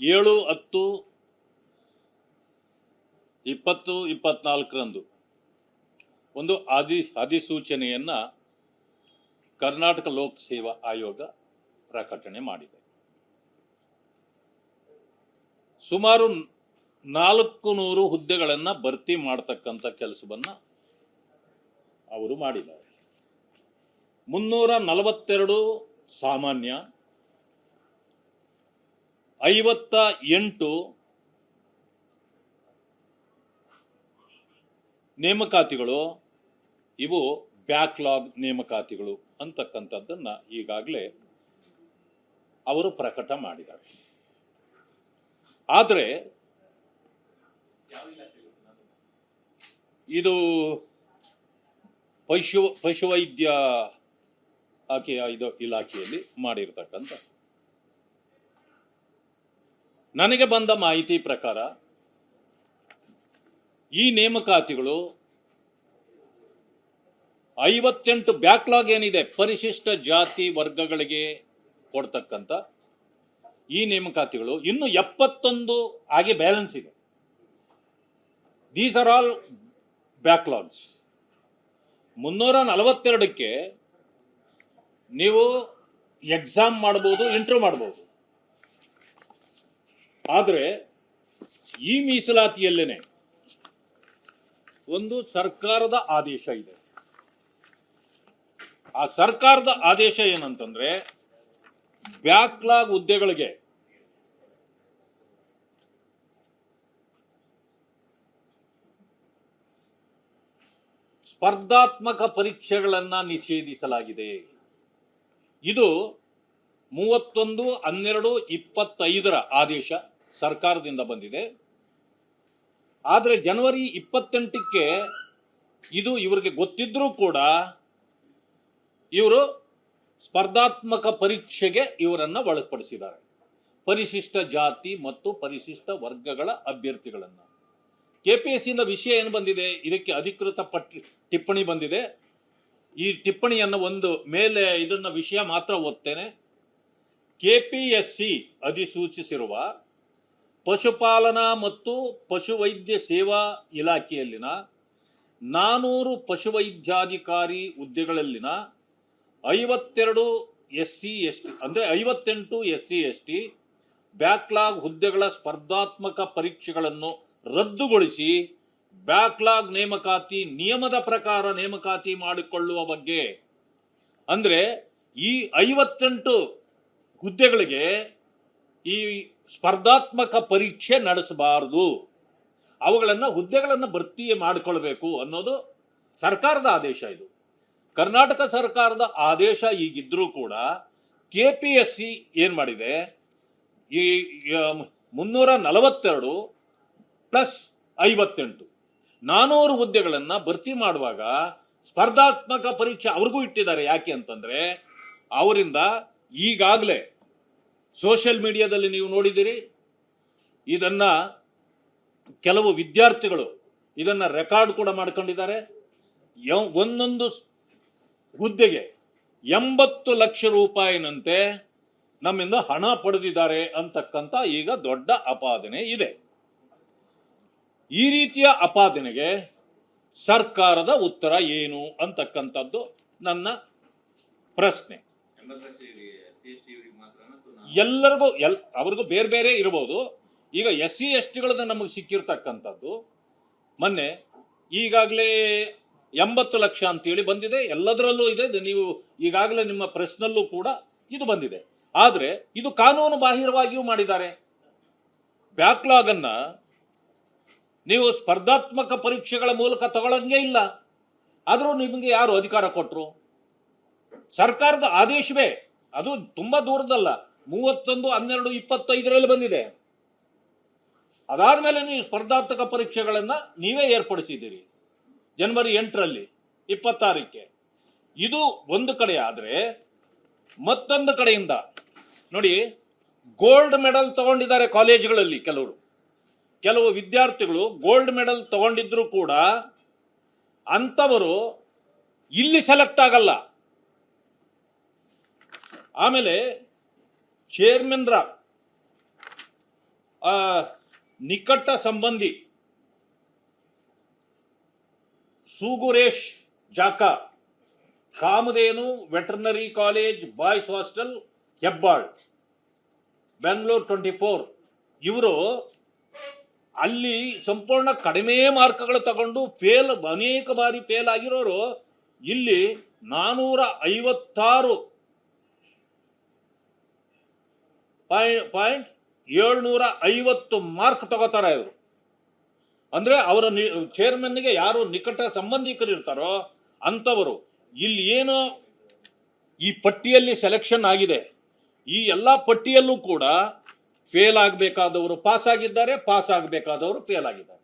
7/10/2024 ಒಂದು ಅಧಿಸೂಚನೆಯನ್ನ ಕರ್ನಾಟಕ ಲೋಕ ಸೇವಾ ಆಯೋಗ ಪ್ರಕಟಣೆ ಮಾಡಿದೆ. ಸುಮಾರು 400 ಹುದ್ದೆಗಳನ್ನು ಭರ್ತಿ ಮಾಡತಕ್ಕಂಥ ಕೆಲಸವನ್ನ ಅವರು ಮಾಡಿದ್ದಾರೆ. 342 ಸಾಮಾನ್ಯ, 58 ನೇಮಕಾತಿಗಳು ಇವು ಬ್ಯಾಕ್ಲಾಗ್ ನೇಮಕಾತಿಗಳು ಅಂತಕ್ಕಂಥದ್ದನ್ನ ಈಗಾಗಲೇ ಅವರು ಪ್ರಕಟ ಮಾಡಿದ್ದಾರೆ. ಆದರೆ ಇದು ಪಶುವೈದ್ಯ ಇಲಾಖೆಯಲ್ಲಿ ಮಾಡಿರ್ತಕ್ಕಂಥ ನನಗೆ ಬಂದ ಮಾಹಿತಿ ಪ್ರಕಾರ ಈ ನೇಮಕಾತಿಗಳು 58 ಬ್ಯಾಕ್ಲಾಗ್ ಏನಿದೆ ಪರಿಶಿಷ್ಟ ಜಾತಿ ವರ್ಗಗಳಿಗೆ ಕೊಡ್ತಕ್ಕಂಥ ಈ ನೇಮಕಾತಿಗಳು ಇನ್ನು 71 ಹಾಗೆ ಬ್ಯಾಲೆನ್ಸ್ ಇದೆ. These are all backlogs. 342ಕ್ಕೆ ನೀವು ಎಕ್ಸಾಮ್ ಮಾಡಬಹುದು, ಇಂಟರ್ವ್ಯೂ ಮಾಡಬಹುದು. ಆದರೆ ಈ ಮೀಸಲಾತಿಯಲ್ಲೇನೆ ಒಂದು ಸರ್ಕಾರದ ಆದೇಶ ಇದೆ. ಆ ಸರ್ಕಾರದ ಆದೇಶ ಏನಂತಂದ್ರೆ ಬ್ಯಾಕ್ಲಾಗ್ ಹುದ್ದೆಗಳಿಗೆ ಸ್ಪರ್ಧಾತ್ಮಕ ಪರೀಕ್ಷೆಗಳನ್ನ ನಿಷೇಧಿಸಲಾಗಿದೆ. ಇದು 31/12/25 ಆದೇಶ ಸರ್ಕಾರದಿಂದ ಬಂದಿದೆ. ಆದರೆ ಜನವರಿ 28ಕ್ಕೆ ಇದು ಇವರಿಗೆ ಗೊತ್ತಿದ್ರೂ ಕೂಡ ಇವರು ಸ್ಪರ್ಧಾತ್ಮಕ ಪರೀಕ್ಷೆಗೆ ಇವರನ್ನ ಒಳಪಡಿಸಿದ್ದಾರೆ. ಪರಿಶಿಷ್ಟ ಜಾತಿ ಮತ್ತು ಪರಿಶಿಷ್ಟ ವರ್ಗಗಳ ಅಭ್ಯರ್ಥಿಗಳನ್ನ. ಕೆಪಿಎಸ್ಸಿಯಿಂದ ವಿಷಯ ಏನು ಬಂದಿದೆ, ಇದಕ್ಕೆ ಅಧಿಕೃತ ಟಿಪ್ಪಣಿ ಬಂದಿದೆ. ಈ ಟಿಪ್ಪಣಿಯನ್ನು ಒಂದು ಮೇಲೆ ಇದನ್ನ ವಿಷಯ ಮಾತ್ರ ಓದ್ತೇನೆ. ಕೆಪಿಎಸ್ಸಿ ಅಧಿಸೂಚಿಸಿರುವ ಪಶುಪಾಲನಾ ಮತ್ತು ಪಶುವೈದ್ಯ ಸೇವಾ ಇಲಾಖೆಯಲ್ಲಿನ 400 ಪಶುವೈದ್ಯಾಧಿಕಾರಿ ಹುದ್ದೆಗಳಲ್ಲಿನ 52 SC ST ಅಂದರೆ 58 SC ST ಬ್ಯಾಕ್ಲಾಗ್ ಹುದ್ದೆಗಳ ಸ್ಪರ್ಧಾತ್ಮಕ ಪರೀಕ್ಷೆಗಳನ್ನು ರದ್ದುಗೊಳಿಸಿ ಬ್ಯಾಕ್ಲಾಗ್ ನೇಮಕಾತಿ ನಿಯಮದ ಪ್ರಕಾರ ನೇಮಕಾತಿ ಮಾಡಿಕೊಳ್ಳುವ ಬಗ್ಗೆ. ಅಂದ್ರೆ ಈ 58 ಹುದ್ದೆಗಳಿಗೆ ಈ ಸ್ಪರ್ಧಾತ್ಮಕ ಪರೀಕ್ಷೆ ನಡೆಸಬಾರದು, ಹುದ್ದೆಗಳನ್ನು ಭರ್ತಿ ಮಾಡಿಕೊಳ್ಬೇಕು ಅನ್ನೋದು ಸರ್ಕಾರದ ಆದೇಶ. ಇದು ಕರ್ನಾಟಕ ಸರ್ಕಾರದ ಆದೇಶ ಈಗಿದ್ರೂ ಕೂಡ ಕೆಪಿಎಸ್ಸಿ ಏನ್ ಮಾಡಿದೆ, ಈ 342 ಪ್ಲಸ್ 58 400 ಹುದ್ದೆಗಳನ್ನ ಭರ್ತಿ ಮಾಡುವಾಗ ಸ್ಪರ್ಧಾತ್ಮಕ ಪರೀಕ್ಷೆ ಅವ್ರಿಗೂ ಇಟ್ಟಿದ್ದಾರೆ. ಯಾಕೆ ಅಂತಂದ್ರೆ ಅವರಿಂದ ಈಗಾಗಲೇ ಸೋಷಿಯಲ್ ಮೀಡಿಯಾದಲ್ಲಿ ನೀವು ನೋಡಿದಿರಿ, ಇದನ್ನ ಕೆಲವು ವಿದ್ಯಾರ್ಥಿಗಳು ಇದನ್ನ ರೆಕಾರ್ಡ್ ಕೂಡ ಮಾಡ್ಕೊಂಡಿದ್ದಾರೆ. ಒಂದೊಂದು ಹುದ್ದೆಗೆ 80 ಲಕ್ಷ ರೂಪಾಯಿನಂತೆ ನಮ್ಮಿಂದ ಹಣ ಪಡೆದಿದ್ದಾರೆ ಅಂತಕ್ಕಂಥ ಈಗ ದೊಡ್ಡ ಆಪಾದನೆ ಇದೆ. ಈ ರೀತಿಯ ಆಪಾದನೆಗೆ ಸರ್ಕಾರದ ಉತ್ತರ ಏನು ಅಂತಕ್ಕಂಥದ್ದು ನನ್ನ ಪ್ರಶ್ನೆ. ಎಲ್ಲರಿಗೂ ಅವ್ರಿಗೂ ಬೇರೆ ಬೇರೆ ಇರಬಹುದು. ಈಗ SC STಗಳನ್ನ ನಮಗೆ ಸಿಕ್ಕಿರ್ತಕ್ಕಂಥದ್ದು ಮೊನ್ನೆ ಈಗಾಗಲೇ 80 ಲಕ್ಷ ಅಂತೇಳಿ ಬಂದಿದೆ. ಎಲ್ಲದರಲ್ಲೂ ಇದೆ. ನೀವು ಈಗಾಗಲೇ ನಿಮ್ಮ ಪ್ರಶ್ನಲ್ಲೂ ಕೂಡ ಇದು ಬಂದಿದೆ. ಆದ್ರೆ ಇದು ಕಾನೂನು ಬಾಹಿರವಾಗಿಯೂ ಮಾಡಿದ್ದಾರೆ. ಬ್ಯಾಕ್ಲಾಗ್ ಅನ್ನ ನೀವು ಸ್ಪರ್ಧಾತ್ಮಕ ಪರೀಕ್ಷೆಗಳ ಮೂಲಕ ತಗೊಳ್ಳಂಗೆ ಇಲ್ಲ. ಆದ್ರೂ ನಿಮಗೆ ಯಾರು ಅಧಿಕಾರ ಕೊಟ್ಟರು? ಸರ್ಕಾರದ ಆದೇಶವೇ. ಅದು ತುಂಬಾ ದೂರದಲ್ಲ, 31/12/25 ಬಂದಿದೆ. ಅದಾದ್ಮೇಲೆ ನೀವು ಸ್ಪರ್ಧಾತ್ಮಕ ಪರೀಕ್ಷೆಗಳನ್ನ ನೀವೇ ಏರ್ಪಡಿಸಿದ್ದೀರಿ ಜನವರಿ 8ರಲ್ಲಿ 26ಕ್ಕೆ. ಇದು ಒಂದು ಕಡೆ. ಆದ್ರೆ ಮತ್ತೊಂದು ಕಡೆಯಿಂದ ನೋಡಿ, ಗೋಲ್ಡ್ ಮೆಡಲ್ ತಗೊಂಡಿದ್ದಾರೆ ಕಾಲೇಜುಗಳಲ್ಲಿ. ಕೆಲವು ವಿದ್ಯಾರ್ಥಿಗಳು ಗೋಲ್ಡ್ ಮೆಡಲ್ ತಗೊಂಡಿದ್ರು ಕೂಡ ಅಂತವರು ಇಲ್ಲಿ ಸೆಲೆಕ್ಟ್ ಆಗಲ್ಲ. ಆಮೇಲೆ ಚೇರ್ಮನ್ರ ನಿಕಟ ಸಂಬಂಧಿ ಸೂಗುರೇಶ್ ಜಾಕಾ, Kamadhenu veterinary college boys hostel Hebbal, Bengaluru 24. ಇವರು ಅಲ್ಲಿ ಸಂಪೂರ್ಣ ಕಡಿಮೆ ಮಾರ್ಕ್ಗಳು ತಗೊಂಡು ಅನೇಕ ಬಾರಿ ಫೇಲ್ ಆಗಿರೋರು ಇಲ್ಲಿ 456.750 ಮಾರ್ಕ್ ತಗೋತಾರೆ ಇವರು. ಅಂದ್ರೆ ಅವರ ಚೇರ್ಮನ್ಗೆ ಯಾರು ನಿಕಟ ಸಂಬಂಧಿಕರು ಇರ್ತಾರೋ ಅಂತವರು. ಇಲ್ಲಿ ಏನು ಈ ಪಟ್ಟಿಯಲ್ಲಿ ಸೆಲೆಕ್ಷನ್ ಆಗಿದೆ, ಈ ಎಲ್ಲಾ ಪಟ್ಟಿಯಲ್ಲೂ ಕೂಡ ಫೇಲ್ ಆಗಬೇಕಾದವರು ಪಾಸ್ ಆಗಿದ್ದಾರೆ, ಪಾಸ್ ಆಗಬೇಕಾದವರು ಫೇಲ್ ಆಗಿದ್ದಾರೆ.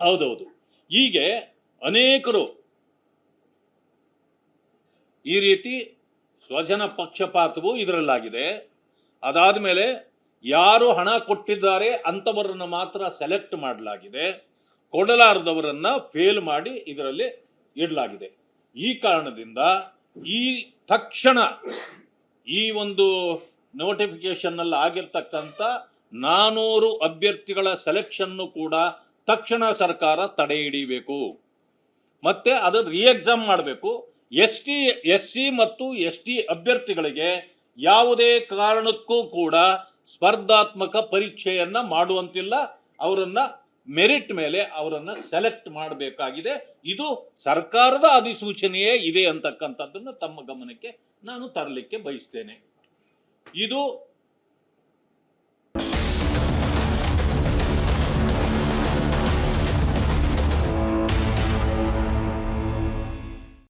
ಹೌದೌದು. ಹೀಗೆ ಅನೇಕರು ಈ ರೀತಿ ಸ್ವಜನ ಪಕ್ಷಪಾತವು ಇದರಲ್ಲಾಗಿದೆ. ಅದಾದ್ಮೇಲೆ ಯಾರು ಹಣ ಕೊಟ್ಟಿದ್ದಾರೆ ಅಂತವರನ್ನು ಮಾತ್ರ ಸೆಲೆಕ್ಟ್ ಮಾಡಲಾಗಿದೆ, ಕೊಡಲಾರದವರನ್ನ ಫೇಲ್ ಮಾಡಿ ಇದರಲ್ಲಿ ಇಡಲಾಗಿದೆ. ಈ ಕಾರಣದಿಂದ ಈ ತಕ್ಷಣ ಈ ಒಂದು ನೋಟಿಫಿಕೇಶನ್ ಅಲ್ಲಿ ಆಗಿರ್ತಕ್ಕಂಥ 400 ಅಭ್ಯರ್ಥಿಗಳ ಸೆಲೆಕ್ಷನ್ ಕೂಡ ತಕ್ಷಣ ಸರ್ಕಾರ ತಡೆ ಹಿಡಿಬೇಕು, ಮತ್ತೆ ಅದನ್ನು ರೀಎಕ್ಸಾಮ್ ಮಾಡಬೇಕು. SC ಮತ್ತು ST ಅಭ್ಯರ್ಥಿಗಳಿಗೆ ಯಾವುದೇ ಕಾರಣಕ್ಕೂ ಕೂಡ ಸ್ಪರ್ಧಾತ್ಮಕ ಪರೀಕ್ಷೆಯನ್ನ ಮಾಡುವಂತಿಲ್ಲ. ಅವರನ್ನ ಮೆರಿಟ್ ಮೇಲೆ ಅವರನ್ನ ಸೆಲೆಕ್ಟ್ ಮಾಡಬೇಕಾಗಿದೆ. ಇದು ಸರ್ಕಾರದ ಅಧಿಸೂಚನೆಯೇ ಇದೆ ಅಂತಕ್ಕಂಥದ್ದನ್ನು ತಮ್ಮ ಗಮನಕ್ಕೆ ನಾನು ತರಲಿಕ್ಕೆ ಬಯಸ್ತೇನೆ. ಇದು